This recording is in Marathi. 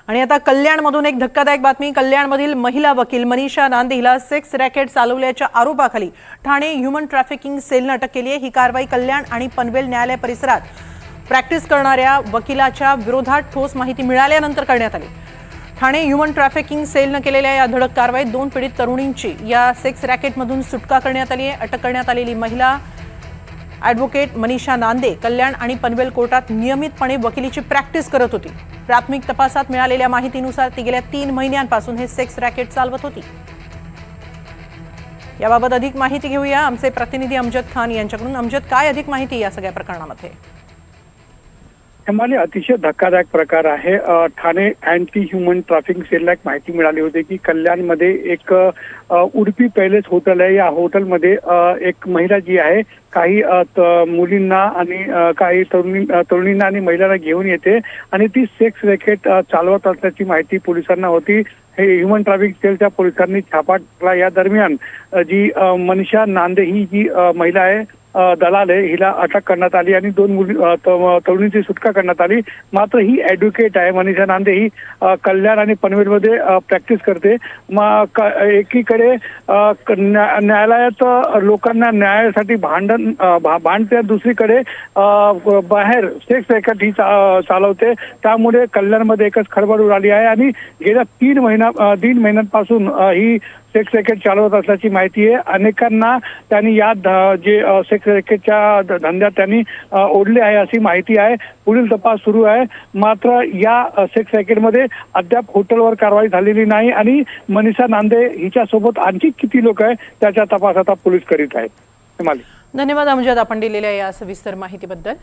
आणि आता कल्याणमधून एक धक्कादायक बातमी। कल्याणमधील महिला वकील मनीषा नांदे हिला सेक्स रॅकेट चालवल्याच्या आरोपाखाली ठाणे ह्यूमन ट्रॅफिकिंग सेलने अटक केली आहे। ही कारवाई कल्याण आणि पनवेल न्यायालय परिसरात प्रॅक्टिस करणाऱ्या वकिलाच्या विरोधात ठोस माहिती मिळाल्यानंतर करण्यात आली। ठाणे ह्यूमन ट्रॅफिकिंग सेलने केलेल्या या धडक कारवाईत 2 पीडित तरुणींची या सेक्स रॅकेटमधून सुटका करण्यात आली आहे। अटक करण्यात आलेली महिला ॲडव्होकेट मनीषा नांदे कल्याण आणि पनवेल कोर्टात नियमितपणे वकिलीची प्रॅक्टिस करत होती। प्राथमिक तपासात मिळालेल्या माहितीनुसार ती गेल्या 3 महिन्यांपासून हे सेक्स रॅकेट चालवत होती। याबाबत अधिक माहिती घेऊया आमचे प्रतिनिधी अमजद खान यांच्याकडून। अमजद, काय अधिक माहिती या सगळ्या प्रकरणामध्ये? हिमाली अतिशय धक्कादायक प्रकार आहे। ठाणे अँटी ह्यूमन ट्रॅफिकिंग सेलला एक माहिती मिळाली होती की कल्याणमध्ये एक उडपी पॅलेस हॉटेल आहे। या हॉटेलमध्ये एक महिला जी आहे काही मुलींना आणि काही तरुणींना आणि महिलांना घेऊन येते आणि ती सेक्स रॅकेट चालवत असल्याची माहिती पोलिसांना होती। हे ह्यूमन ट्रॅफिकिंग सेलच्या पोलिसांनी छापा टाकला। या दरम्यान जी मनीषा नांदे ही जी महिला आहे दलाल आहे, हिला अटक करण्यात आली आणि 2 तरुणींची सुटका करण्यात आली। मात्र ही ॲडव्होकेट आहे मनीषा नांदे, ही कल्याण आणि पनवेलमध्ये प्रॅक्टिस करते। एकीकडे न्यायालयात लोकांना न्यायासाठी भांडते, दुसरीकडे बाहेर सेक्स रॅकेट ही चालवते। त्यामुळे कल्याणमध्ये एकच खळबळ उडाली आहे आणि गेल्या 3 महिन्यांपासून ही सेक्स रॅकेट चालवत असल्याची माहिती आहे। अनेकांना त्यांनी या जे सेक्स रॅकेटच्या धंद्यात त्यांनी ओढले आहे अशी माहिती आहे। पुढील तपास सुरू आहे। मात्र या सेक्स रॅकेटमध्ये अद्याप हॉटेलवर कारवाई झालेली नाही आणि मनीषा नांदे हिच्यासोबत आणखी किती लोक आहेत त्याचा तपास आता पोलीस करीत आहेत। धन्यवाद अमजद, आपण दिलेल्या या सविस्तर माहितीबद्दल।